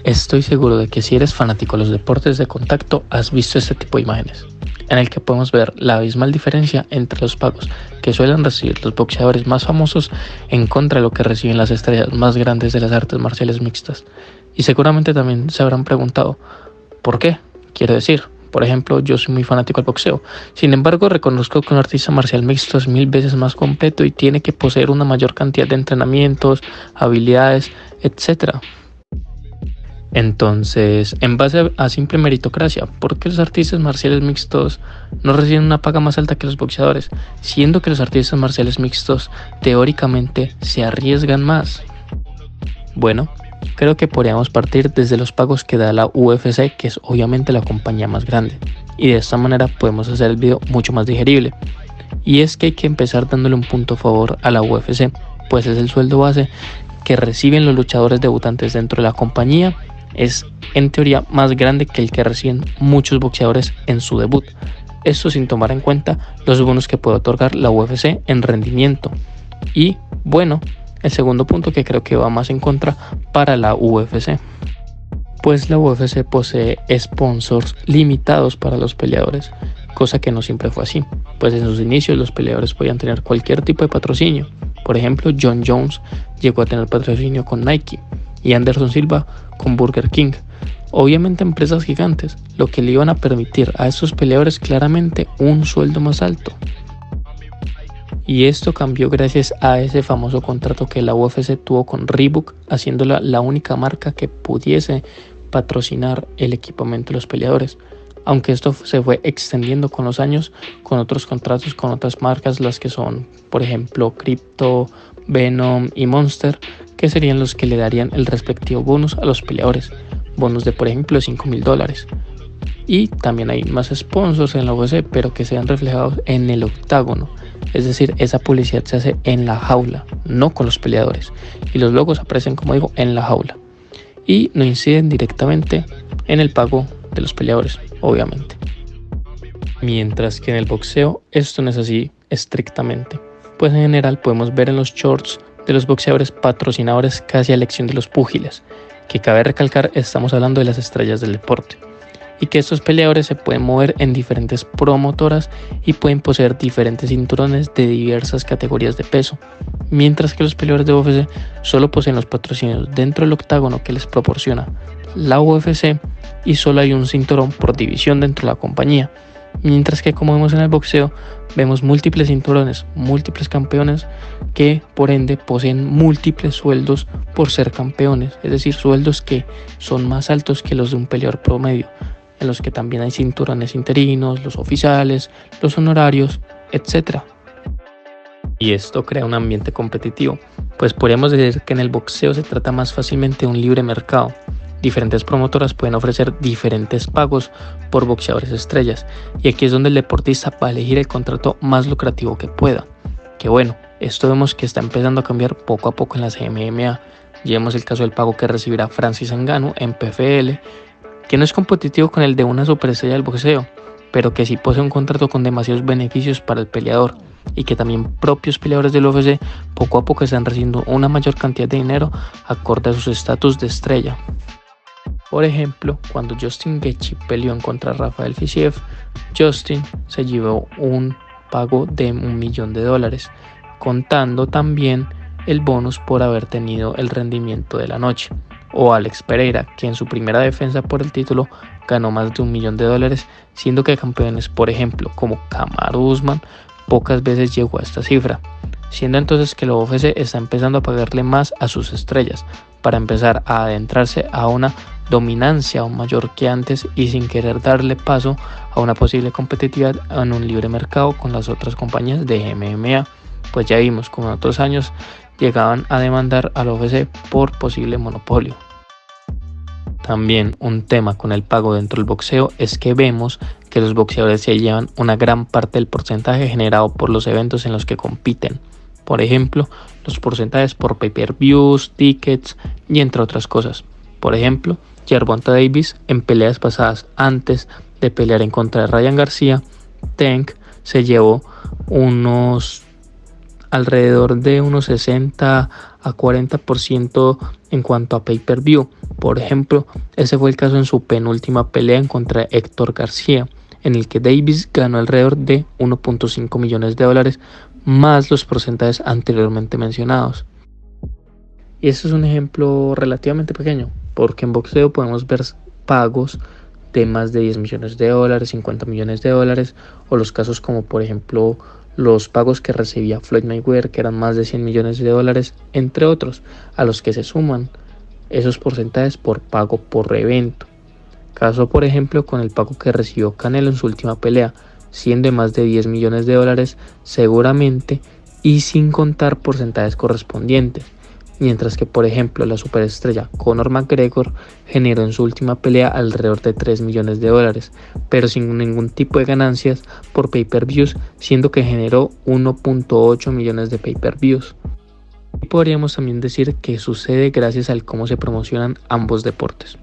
Estoy seguro de que si eres fanático de los deportes de contacto, has visto este tipo de imágenes, en el que podemos ver la abismal diferencia entre los pagos que suelen recibir los boxeadores más famosos en contra de lo que reciben las estrellas más grandes de las artes marciales mixtas. Y seguramente también se habrán preguntado, ¿por qué? Quiero decir, por ejemplo, yo soy muy fanático del boxeo. Sin embargo, reconozco que un artista marcial mixto es 1000 veces más completo y tiene que poseer una mayor cantidad de entrenamientos, habilidades, etc. Entonces, en base a simple meritocracia, ¿por qué los artistas marciales mixtos no reciben una paga más alta que los boxeadores, siendo que los artistas marciales mixtos teóricamente se arriesgan más? Bueno, creo que podríamos partir desde los pagos que da la UFC, que es obviamente la compañía más grande, y de esta manera podemos hacer el video mucho más digerible. Y es que hay que empezar dándole un punto a favor a la UFC, pues es el sueldo base que reciben los luchadores debutantes dentro de la compañía. Es en teoría más grande que el que reciben muchos boxeadores en su debut. Esto sin tomar en cuenta los bonos que puede otorgar la UFC en rendimiento. Y bueno, el segundo punto que creo que va más en contra para la UFC, pues la UFC posee sponsors limitados para los peleadores, cosa que no siempre fue así, pues en sus inicios los peleadores podían tener cualquier tipo de patrocinio. Por ejemplo, Jon Jones llegó a tener patrocinio con Nike y Anderson Silva con Burger King. Obviamente empresas gigantes, lo que le iban a permitir a estos peleadores claramente un sueldo más alto. Y esto cambió gracias a ese famoso contrato que la UFC tuvo con Reebok, haciéndola la única marca que pudiese patrocinar el equipamiento de los peleadores. Aunque esto se fue extendiendo con los años con otros contratos con otras marcas, las que son, por ejemplo, Crypto, Venom y Monster, que serían los que le darían el respectivo bonus a los peleadores, bonos de por ejemplo $5,000. Y también hay más sponsors en la UFC, pero que sean reflejados en el octágono, es decir, esa publicidad se hace en la jaula, no con los peleadores, y los logos aparecen, como digo, en la jaula y no inciden directamente en el pago de los peleadores, obviamente. Mientras que en el boxeo esto no es así estrictamente, pues en general podemos ver en los shorts de los boxeadores patrocinadores casi a elección de los púgiles, que cabe recalcar estamos hablando de las estrellas del deporte, y que estos peleadores se pueden mover en diferentes promotoras y pueden poseer diferentes cinturones de diversas categorías de peso, mientras que los peleadores de UFC solo poseen los patrocinios dentro del octágono que les proporciona la UFC y solo hay un cinturón por división dentro de la compañía, mientras que como vemos en el boxeo vemos múltiples cinturones, múltiples campeones que por ende poseen múltiples sueldos por ser campeones, es decir, sueldos que son más altos que los de un peleador promedio, en los que también hay cinturones interinos, los oficiales, los honorarios, etc. Y esto crea un ambiente competitivo, pues podríamos decir que en el boxeo se trata más fácilmente de un libre mercado. Diferentes promotoras pueden ofrecer diferentes pagos por boxeadores estrellas, y aquí es donde el deportista va a elegir el contrato más lucrativo que pueda. Que bueno, esto vemos que está empezando a cambiar poco a poco en las MMA. Llevemos el caso del pago que recibirá Francis Ngannou en PFL, que no es competitivo con el de una superestrella del boxeo, pero que sí posee un contrato con demasiados beneficios para el peleador, y que también propios peleadores del UFC poco a poco están recibiendo una mayor cantidad de dinero acorde a sus estatus de estrella. Por ejemplo, cuando Justin Gaethje peleó en contra de Rafael Fiziev, Justin se llevó un pago de $1 millón, contando también el bonus por haber tenido el rendimiento de la noche. O Alex Pereira, que en su primera defensa por el título ganó más de $1 millón, siendo que campeones, por ejemplo, como Kamaru Usman, pocas veces llegó a esta cifra, siendo entonces que la UFC está empezando a pagarle más a sus estrellas para empezar a adentrarse a una dominancia aún mayor que antes y sin querer darle paso a una posible competitividad en un libre mercado con las otras compañías de MMA, pues ya vimos como en otros años llegaban a demandar a la UFC por posible monopolio. También un tema con el pago dentro del boxeo es que vemos que los boxeadores se llevan una gran parte del porcentaje generado por los eventos en los que compiten. Por ejemplo, los porcentajes por pay-per-views, tickets y entre otras cosas. Por ejemplo, Gervonta Davis en peleas pasadas antes de pelear en contra de Ryan García, Tank se llevó unos alrededor de unos 60 a 40% en cuanto a pay-per-view. Por ejemplo, ese fue el caso en su penúltima pelea en contra de Héctor García, en el que Davis ganó alrededor de 1.5 millones de dólares más los porcentajes anteriormente mencionados. Y este es un ejemplo relativamente pequeño, porque en boxeo podemos ver pagos de más de 10 millones de dólares, 50 millones de dólares, o los casos como por ejemplo los pagos que recibía Floyd Mayweather, que eran más de 100 millones de dólares, entre otros, a los que se suman esos porcentajes por pago por evento. Caso por ejemplo con el pago que recibió Canelo en su última pelea, siendo de más de 10 millones de dólares seguramente, y sin contar porcentajes correspondientes. Mientras que por ejemplo la superestrella Conor McGregor generó en su última pelea alrededor de 3 millones de dólares, pero sin ningún tipo de ganancias por pay-per-views, siendo que generó 1.8 millones de pay-per-views. Y podríamos también decir que sucede gracias al cómo se promocionan ambos deportes.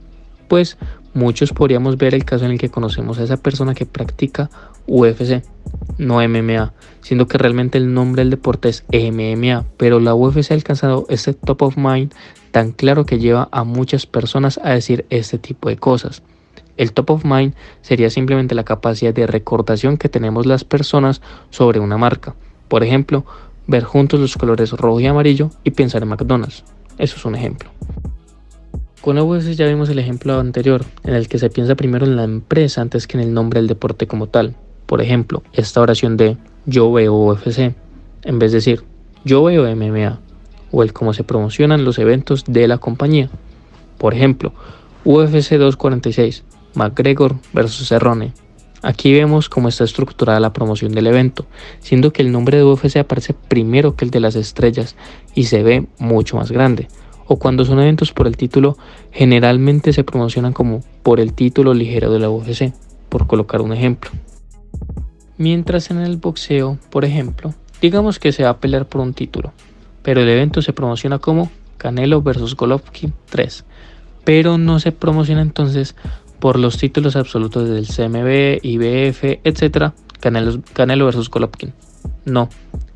Pues muchos podríamos ver el caso en el que conocemos a esa persona que practica UFC, no MMA, siendo que realmente el nombre del deporte es MMA, pero la UFC ha alcanzado este top of mind tan claro que lleva a muchas personas a decir este tipo de cosas. El top of mind sería simplemente la capacidad de recordación que tenemos las personas sobre una marca. Por ejemplo, ver juntos los colores rojo y amarillo y pensar en McDonald's. Eso es un ejemplo. Con la UFC ya vimos el ejemplo anterior, en el que se piensa primero en la empresa antes que en el nombre del deporte como tal. Por ejemplo, esta oración de yo veo UFC, en vez de decir yo veo MMA, o el cómo se promocionan los eventos de la compañía. Por ejemplo, UFC 246, McGregor vs Cerrone. Aquí vemos cómo está estructurada la promoción del evento, siendo que el nombre de UFC aparece primero que el de las estrellas y se ve mucho más grande. O cuando son eventos por el título, generalmente se promocionan como por el título ligero de la UFC, por colocar un ejemplo. Mientras en el boxeo, por ejemplo, digamos que se va a pelear por un título, pero el evento se promociona como Canelo vs Golovkin 3, pero no se promociona entonces por los títulos absolutos del CMB, IBF, etc. Canelo vs Golovkin. No,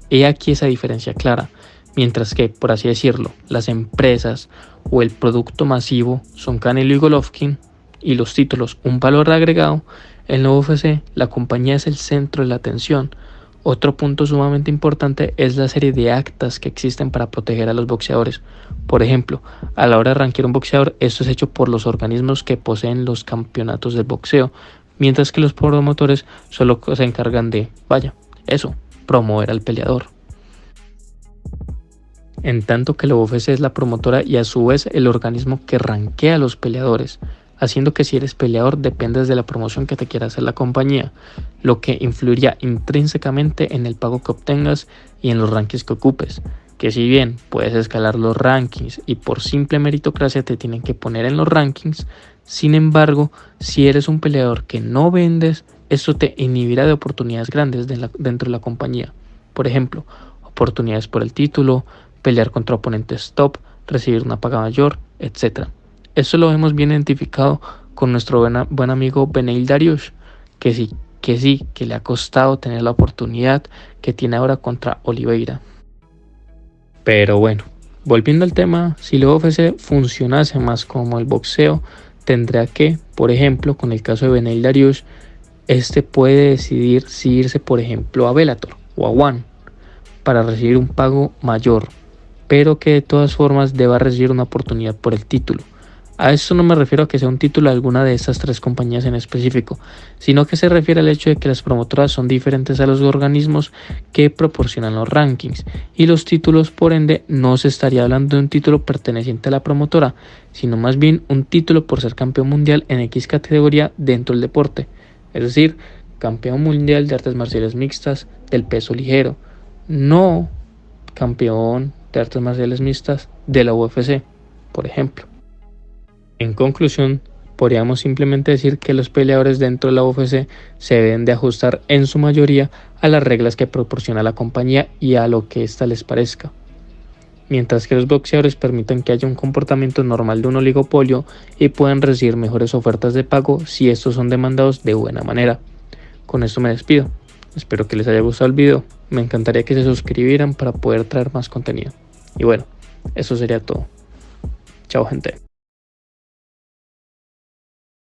he aquí esa diferencia clara. Mientras que, por así decirlo, las empresas o el producto masivo son Canelo y Golovkin y los títulos un valor agregado, en la UFC la compañía es el centro de la atención. Otro punto sumamente importante es la serie de actas que existen para proteger a los boxeadores. Por ejemplo, a la hora de rankear un boxeador, esto es hecho por los organismos que poseen los campeonatos del boxeo, mientras que los promotores solo se encargan de, promover al peleador. En tanto que la UFC es la promotora y a su vez el organismo que rankea a los peleadores, haciendo que si eres peleador dependas de la promoción que te quiera hacer la compañía, lo que influiría intrínsecamente en el pago que obtengas y en los rankings que ocupes, que si bien puedes escalar los rankings y por simple meritocracia te tienen que poner en los rankings, sin embargo, si eres un peleador que no vendes, esto te inhibirá de oportunidades grandes dentro de la compañía. Por ejemplo, oportunidades por el título, pelear contra oponentes top, recibir una paga mayor, etc. Esto lo hemos bien identificado con nuestro buen amigo Beneil Dariush, que le ha costado tener la oportunidad que tiene ahora contra Oliveira. Pero bueno, volviendo al tema, si la UFC funcionase más como el boxeo, tendrá que, por ejemplo, con el caso de Beneil Dariush, este puede decidir si irse, por ejemplo, a Bellator o a ONE para recibir un pago mayor, pero que de todas formas deba recibir una oportunidad por el título. A esto no me refiero a que sea un título de alguna de estas tres compañías en específico, sino que se refiere al hecho de que las promotoras son diferentes a los organismos que proporcionan los rankings, y los títulos, por ende, no se estaría hablando de un título perteneciente a la promotora, sino más bien un título por ser campeón mundial en X categoría dentro del deporte, es decir, campeón mundial de artes marciales mixtas del peso ligero, no campeón de artes marciales mixtas de la UFC, por ejemplo. En conclusión, podríamos simplemente decir que los peleadores dentro de la UFC se deben de ajustar en su mayoría a las reglas que proporciona la compañía y a lo que ésta les parezca, mientras que los boxeadores permitan que haya un comportamiento normal de un oligopolio y puedan recibir mejores ofertas de pago si estos son demandados de buena manera. Con esto me despido, espero que les haya gustado el video me encantaría que se suscribieran para poder traer más contenido. Y bueno, eso sería todo. Chao, gente.